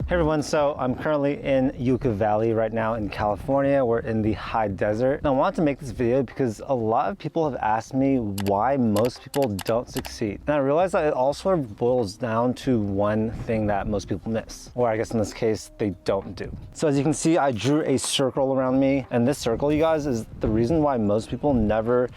Hey everyone, so I'm currently in Yucca Valley right now in California. We're in the high desert. And I wanted to make this video because a lot of people have asked me why most people don't succeed. And I realized that it all sort of boils down to one thing that most people miss, or I guess in this case, they don't do. So as you can see, I drew a circle around me, and this circle, you guys, is the reason why most people never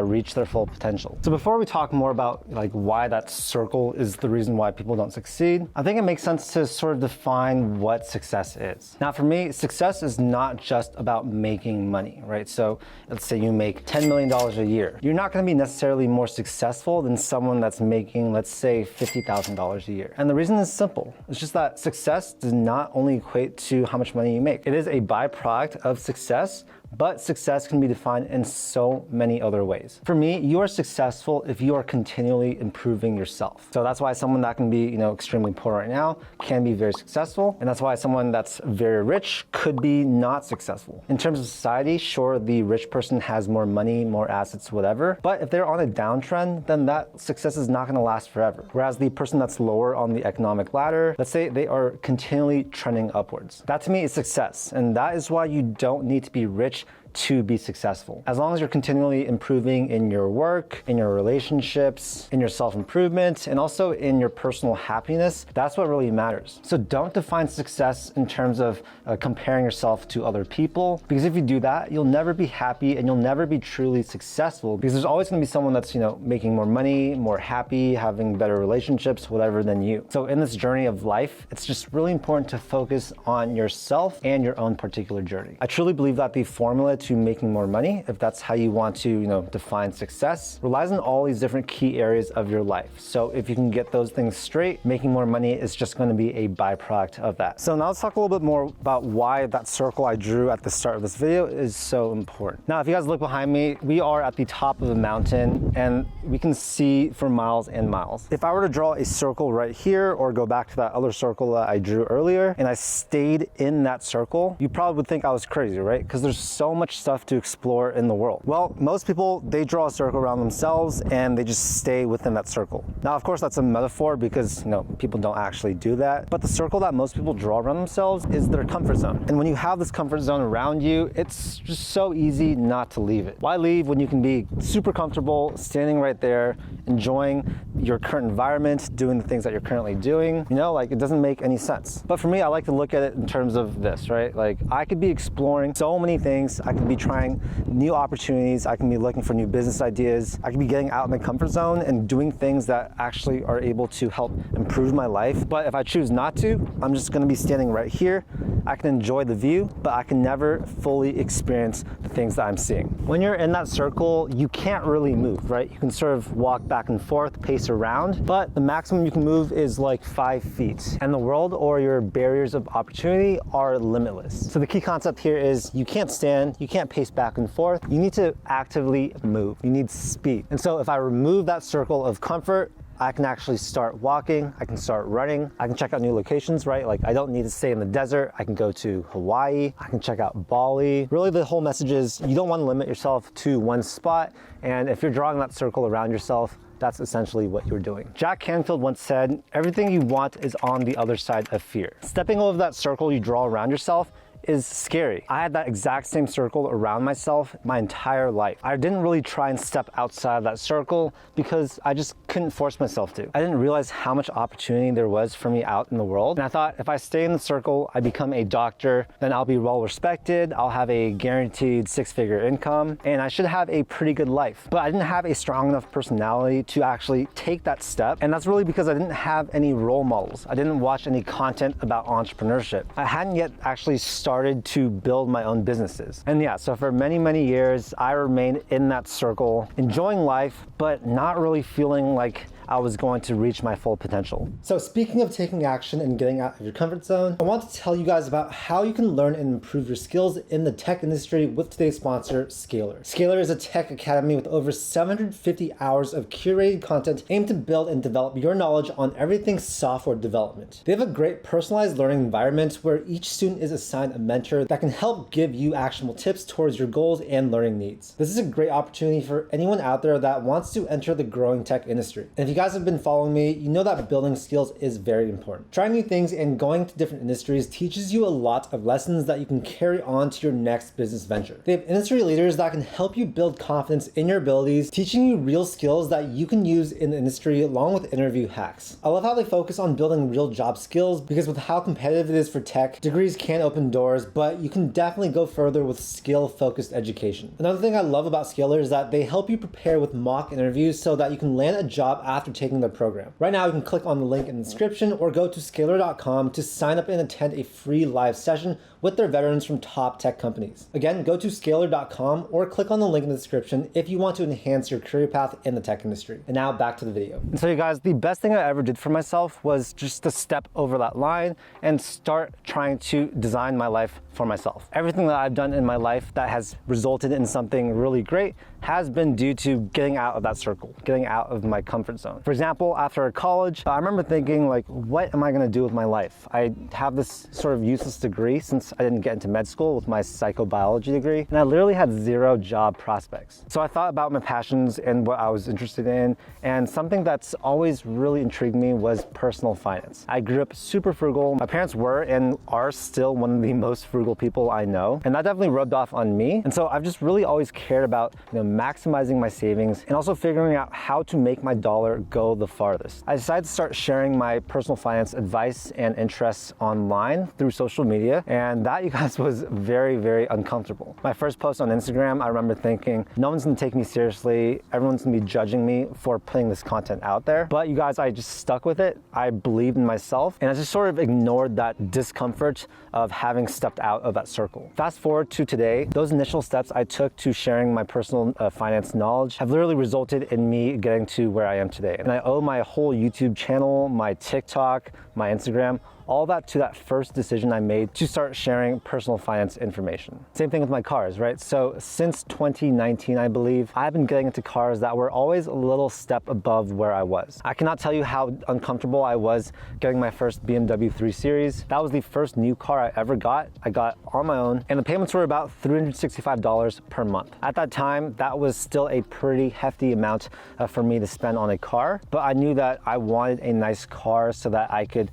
reach their full potential. So before we talk more about why that circle is the reason why people don't succeed, I think it makes sense to sort of define what success is. Now for me, success is not just about making money, right? So let's say you make $10 million a year. You're not gonna be necessarily more successful than someone that's making, let's say, $50,000 a year. And the reason is simple. It's just that success does not only equate to how much money you make. It is a byproduct of success, but success can be defined in so many other ways. For me, you are successful if you are continually improving yourself. So that's why someone that can be, extremely poor right now can be very successful. And that's why someone that's very rich could be not successful. In terms of society, sure, the rich person has more money, more assets, whatever. But if they're on a downtrend, then that success is not gonna last forever. Whereas the person that's lower on the economic ladder, let's say they are continually trending upwards. That to me is success. And that is why you don't need to be rich to be successful. As long as you're continually improving in your work, in your relationships, in your self-improvement, and also in your personal happiness, that's what really matters. So don't define success in terms of comparing yourself to other people, because if you do that, you'll never be happy and you'll never be truly successful, because there's always gonna be someone that's, making more money, more happy, having better relationships, whatever than you. So in this journey of life, it's just really important to focus on yourself and your own particular journey. I truly believe that the formula to making more money, if that's how you want to, define success, relies on all these different key areas of your life. So if you can get those things straight, making more money is just going to be a byproduct of that. So now let's talk a little bit more about why that circle I drew at the start of this video is so important. Now, if you guys look behind me, we are at the top of a mountain and we can see for miles and miles. If I were to draw a circle right here or go back to that other circle that I drew earlier and I stayed in that circle, you probably would think I was crazy, right? Because there's so much stuff to explore in the world. Well, most people, they draw a circle around themselves and they just stay within that circle. Now, of course, that's a metaphor because, people don't actually do that. But the circle that most people draw around themselves is their comfort zone. And when you have this comfort zone around you, it's just so easy not to leave it. Why leave when you can be super comfortable, standing right there, enjoying your current environment, doing the things that you're currently doing? It doesn't make any sense. But for me, I like to look at it in terms of this, right? I could be exploring so many things. I could be trying new opportunities. I can be looking for new business ideas. I can be getting out of my comfort zone and doing things that actually are able to help improve my life. But if I choose not to, I'm just gonna be standing right here. I can enjoy the view, but I can never fully experience the things that I'm seeing. When you're in that circle, you can't really move, right? You can sort of walk back and forth, pace around, but the maximum you can move is 5 feet. And the world or your barriers of opportunity are limitless. So the key concept here is you can't stand, you can't pace back and forth. You need to actively move. You need speed. And so if I remove that circle of comfort, I can actually start walking, I can start running, I can check out new locations, right? I don't need to stay in the desert. I can go to Hawaii, I can check out Bali. Really, the whole message is you don't want to limit yourself to one spot. And if you're drawing that circle around yourself, that's essentially what you're doing. Jack Canfield once said, everything you want is on the other side of fear. Stepping over that circle you draw around yourself is scary. I had that exact same circle around myself my entire life. I didn't really try and step outside of that circle because I just couldn't force myself to. I didn't realize how much opportunity there was for me out in the world. And I thought if I stay in the circle, I become a doctor, then I'll be well respected, I'll have a guaranteed 6-figure income, and I should have a pretty good life. But I didn't have a strong enough personality to actually take that step. And that's really because I didn't have any role models. I didn't watch any content about entrepreneurship. I hadn't yet actually started to build my own businesses. And yeah, so for many, many years, I remained in that circle, enjoying life, but not really feeling like I was going to reach my full potential. So speaking of taking action and getting out of your comfort zone, I want to tell you guys about how you can learn and improve your skills in the tech industry with today's sponsor, Scalar. Scalar is a tech academy with over 750 hours of curated content aimed to build and develop your knowledge on everything software development. They have a great personalized learning environment where each student is assigned a mentor that can help give you actionable tips towards your goals and learning needs. This is a great opportunity for anyone out there that wants to enter the growing tech industry. And if you guys have been following me, you know that building skills is very important. Trying new things and going to different industries teaches you a lot of lessons that you can carry on to your next business venture. They have industry leaders that can help you build confidence in your abilities, teaching you real skills that you can use in the industry along with interview hacks. I love how they focus on building real job skills because with how competitive it is for tech, degrees can open doors, but you can definitely go further with skill-focused education. Another thing I love about Scalar is that they help you prepare with mock interviews so that you can land a job after taking their program. Right now, you can click on the link in the description or go to scalar.com to sign up and attend a free live session with their veterans from top tech companies. Again, go to scalar.com or click on the link in the description if you want to enhance your career path in the tech industry. And now back to the video. And so you guys, the best thing I ever did for myself was just to step over that line and start trying to design my life for myself. Everything that I've done in my life that has resulted in something really great has been due to getting out of that circle, getting out of my comfort zone. For example, after college, I remember thinking like, what am I gonna do with my life? I have this sort of useless degree since I didn't get into med school with my psychobiology degree, and I literally had zero job prospects. So I thought about my passions and what I was interested in, and something that's always really intrigued me was personal finance. I grew up super frugal. My parents were and are still one of the most frugal people I know, and that definitely rubbed off on me. And so I've just really always cared about, maximizing my savings and also figuring out how to make my dollar go the farthest. I decided to start sharing my personal finance advice and interests online through social media, and that, you guys, was very, very uncomfortable. My first post on Instagram, I remember thinking, no one's gonna take me seriously, everyone's gonna be judging me for putting this content out there. But you guys, I just stuck with it. I believed in myself, and I just sort of ignored that discomfort of having stepped out of that circle. Fast forward to today, those initial steps I took to sharing my personal finance knowledge have literally resulted in me getting to where I am today. And I owe my whole YouTube channel, my TikTok, my Instagram, all that to that first decision I made to start sharing personal finance information. Same thing with my cars, right? So since 2019, I believe, I've been getting into cars that were always a little step above where I was. I cannot tell you how uncomfortable I was getting my first BMW 3 Series. That was the first new car I ever got. I got on my own, and the payments were about $365 per month. At that time, that was still a pretty hefty amount for me to spend on a car, but I knew that I wanted a nice car so that I could,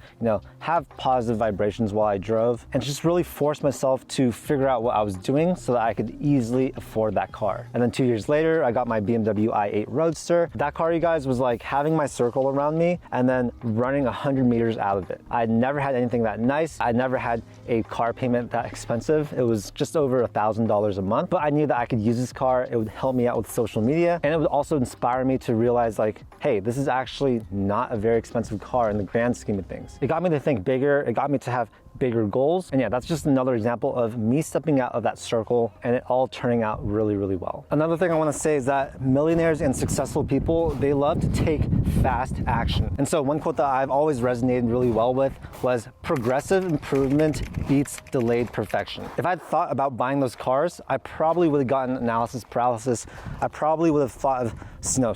have positive vibrations while I drove, and just really force myself to figure out what I was doing so that I could easily afford that car. And then 2 years later, I got my BMW i8 Roadster. That car, you guys, was like having my circle around me and then running 100 meters out of it. I never had anything that nice. I never had a car payment that expensive. It was just over $1,000 a month, but I knew that I could use this car. It would help me out with social media, and it would also inspire me to realize like, hey, this is actually not a very expensive car in the grand scheme of things. It got me to think bigger. It got me to have bigger goals. And yeah, that's just another example of me stepping out of that circle and it all turning out really, really well. Another thing I want to say is that millionaires and successful people, they love to take fast action. And so one quote that I've always resonated really well with was, progressive improvement beats delayed perfection. If I'd thought about buying those cars, I probably would have gotten analysis paralysis. I probably would have thought of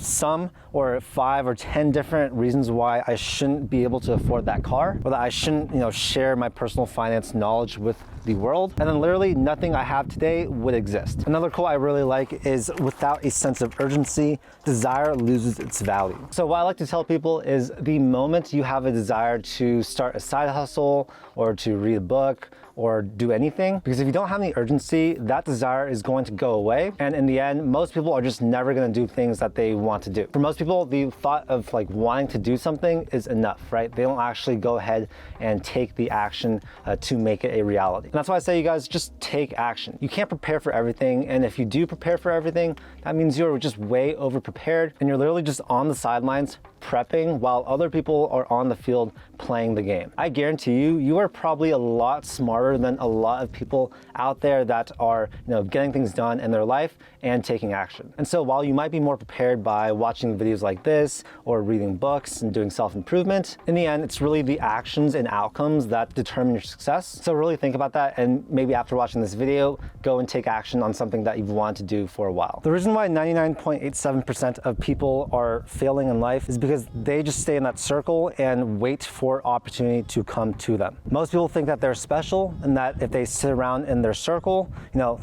some or 5 or 10 different reasons why I shouldn't be able to afford that car, or that I shouldn't, share my personal finance knowledge with the world, and then literally nothing I have today would exist. Another quote I really like is, without a sense of urgency, desire loses its value. So what I like to tell people is, the moment you have a desire to start a side hustle or to read a book or do anything, because if you don't have any urgency, that desire is going to go away. And in the end, most people are just never gonna do things that they want to do. For most people, the thought of like wanting to do something is enough, right? They don't actually go ahead and take the action to make it a reality. And that's why I say, you guys, just take action. You can't prepare for everything. And if you do prepare for everything, that means you're just way over prepared and you're literally just on the sidelines prepping while other people are on the field playing the game. I guarantee you, you are probably a lot smarter than a lot of people out there that are, getting things done in their life and taking action. And so while you might be more prepared by watching videos like this or reading books and doing self-improvement, in the end, it's really the actions and outcomes that determine your success. So really think about that, and maybe after watching this video, go and take action on something that you've wanted to do for a while. The reason why 99.87% of people are failing in life is because they just stay in that circle and wait for opportunity to come to them. Most people think that they're special, and that if they sit around in their circle,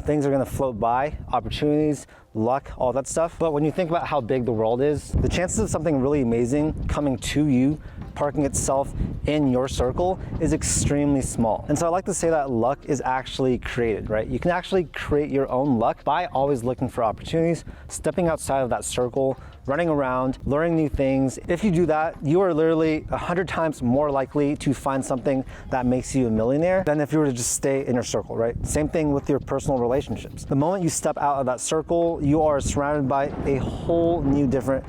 things are gonna float by, opportunities, luck, all that stuff. But when you think about how big the world is, the chances of something really amazing coming to you, parking itself in your circle, is extremely small. And so I like to say that luck is actually created, right? You can actually create your own luck by always looking for opportunities, stepping outside of that circle, running around, learning new things. If you do that, you are literally 100 times more likely to find something that makes you a millionaire than if you were to just stay in your circle, right? Same thing with your personal relationships. The moment you step out of that circle, you are surrounded by a whole new different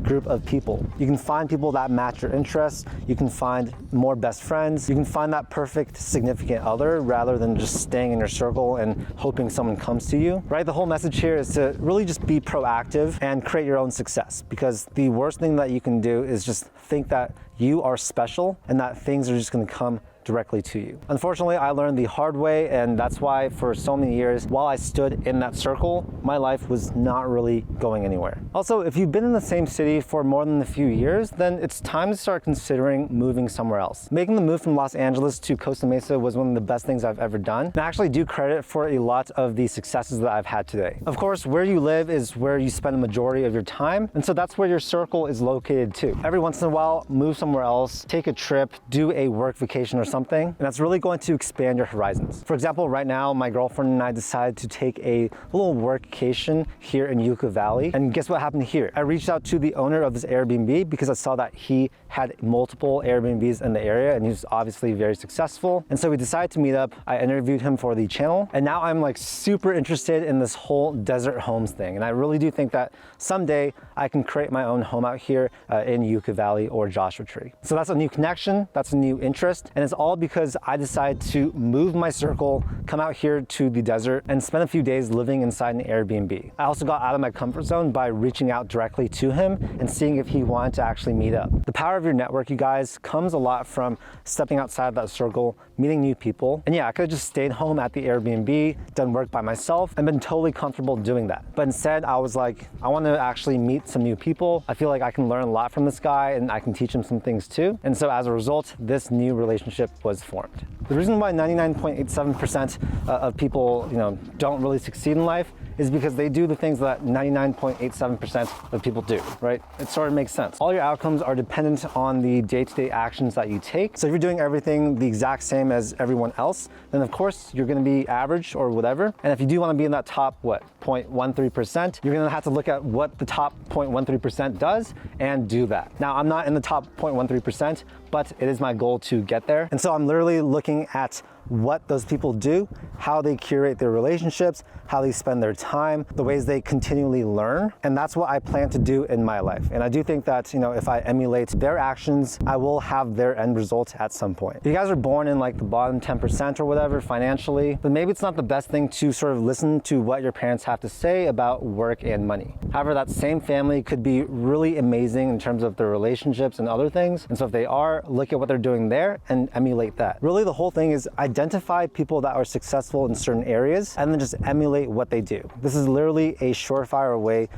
group of people. You can find people that match your interests. You can find more best friends. You can find that perfect significant other rather than just staying in your circle and hoping someone comes to you, right? The whole message here is to really just be proactive and create your own success, because the worst thing that you can do is just think that you are special and that things are just going to come directly to you. Unfortunately, I learned the hard way, and that's why for so many years, while I stood in that circle, my life was not really going anywhere. Also, if you've been in the same city for more than a few years, then it's time to start considering moving somewhere else. Making the move from Los Angeles to Costa Mesa was one of the best things I've ever done, and I actually do credit for a lot of the successes that I've had today. Of course, where you live is where you spend the majority of your time, and so that's where your circle is located too. Every once in a while, move somewhere else, take a trip, do a work vacation or something, and that's really going to expand your horizons. For example, right now, my girlfriend and I decided to take a little workcation here in Yucca Valley, and guess what happened here? I reached out to the owner of this Airbnb because I saw that he had multiple Airbnbs in the area, and he was obviously very successful. And so we decided to meet up. I interviewed him for the channel, and now I'm super interested in this whole desert homes thing. And I really do think that someday I can create my own home out here in Yucca Valley or Joshua Tree. So that's a new connection, that's a new interest, and it's all because I decided to move my circle, come out here to the desert, and spend a few days living inside an Airbnb. I also got out of my comfort zone by reaching out directly to him and seeing if he wanted to actually meet up. The power of your network, you guys, comes a lot from stepping outside of that circle, meeting new people. And yeah, I could have just stayed home at the Airbnb, done work by myself, and been totally comfortable doing that. But instead, I was like, I want to actually meet some new people. I feel like I can learn a lot from this guy, and I can teach him some things too. And so as a result, this new relationship was formed. The reason why 99.87% of people, don't really succeed in life is because they do the things that 99.87% of people do, right? It sort of makes sense. All your outcomes are dependent on the day-to-day actions that you take. So if you're doing everything the exact same as everyone else, then of course you're gonna be average or whatever. And if you do wanna be in that top, 0.13%, you're gonna have to look at what the top 0.13% does and do that. Now, I'm not in the top 0.13%, but it is my goal to get there. And so I'm literally looking at what those people do, how they curate their relationships, how they spend their time, the ways they continually learn. And that's what I plan to do in my life. And I do think that, if I emulate their actions, I will have their end result at some point. If you guys are born in the bottom 10% or whatever financially, then maybe it's not the best thing to sort of listen to what your parents have to say about work and money. However, that same family could be really amazing in terms of their relationships and other things. And so if they are, look at what they're doing there and emulate that. Really, the whole thing is identify people that are successful in certain areas and then just emulate what they do. This is literally a surefire way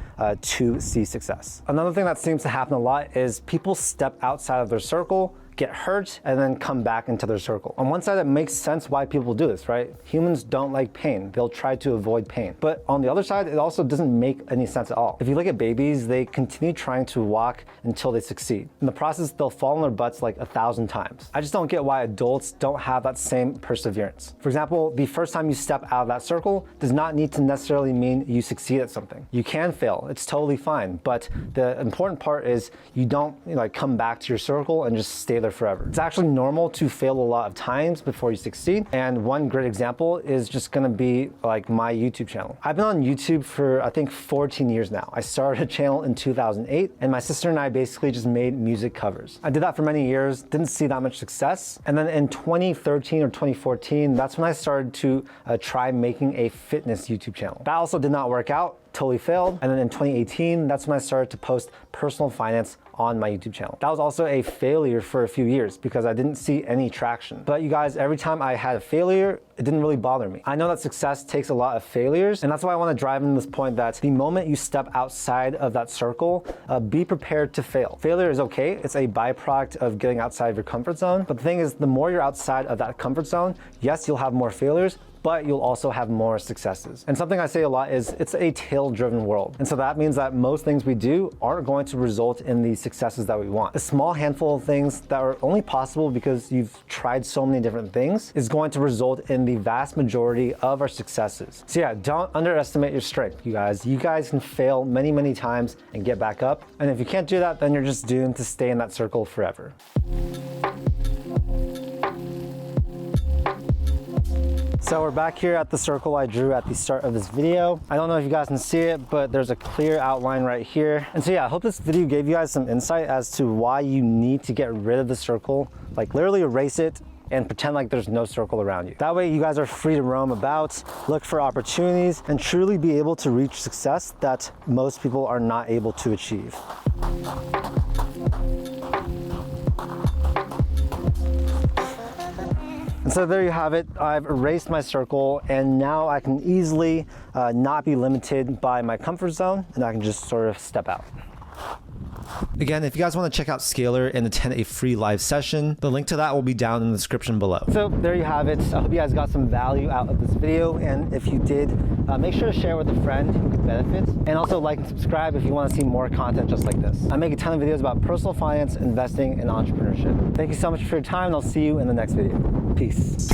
to see success. Another thing that seems to happen a lot is people step outside of their circle, get hurt, and then come back into their circle. On one side, it makes sense why people do this, right? Humans don't like pain. They'll try to avoid pain. But on the other side, it also doesn't make any sense at all. If you look at babies, they continue trying to walk until they succeed. In the process, they'll fall on their butts 1,000 times. I just don't get why adults don't have that same perseverance. For example, the first time you step out of that circle does not need to necessarily mean you succeed at something. You can fail, it's totally fine. But the important part is you don't come back to your circle and just stay there forever. It's actually normal to fail a lot of times before you succeed. And one great example is just gonna be my YouTube channel. I've been on YouTube for I think 14 years now. I started a channel in 2008, and my sister and I basically just made music covers. I did that for many years, didn't see that much success. And then in 2013 or 2014, that's when I started to try making a fitness YouTube channel. That also did not work out. totally failed. And then in 2018, that's when I started to post personal finance on my YouTube channel. That was also a failure for a few years because I didn't see any traction. But you guys, every time I had a failure, it didn't really bother me. I know that success takes a lot of failures, and that's why I want to drive in this point that the moment you step outside of that circle, be prepared to fail. Failure is okay. It's a byproduct of getting outside of your comfort zone. But the thing is, the more you're outside of that comfort zone, yes, you'll have more failures, but you'll also have more successes. And something I say a lot is it's a tail-driven world. And so that means that most things we do aren't going to result in the successes that we want. A small handful of things that are only possible because you've tried so many different things is going to result in the vast majority of our successes. So yeah, don't underestimate your strength, you guys. You guys can fail many, many times and get back up. And if you can't do that, then you're just doomed to stay in that circle forever. So we're back here at the circle I drew at the start of this video. I don't know if you guys can see it, but there's a clear outline right here. And so yeah, I hope this video gave you guys some insight as to why you need to get rid of the circle, like literally erase it and pretend like there's no circle around you. That way you guys are free to roam about, look for opportunities, and truly be able to reach success that most people are not able to achieve. And so there you have it. I've erased my circle, and now I can easily not be limited by my comfort zone, and I can just sort of step out. Again, if you guys want to check out Scalar and attend a free live session, the link to that will be down in the description below. So there you have it. I hope you guys got some value out of this video, and if you did, make sure to share with a friend who could benefit, and also like and subscribe if you want to see more content just like this. I make a ton of videos about personal finance, investing, and entrepreneurship. Thank you so much for your time, and I'll see you in the next video. Peace.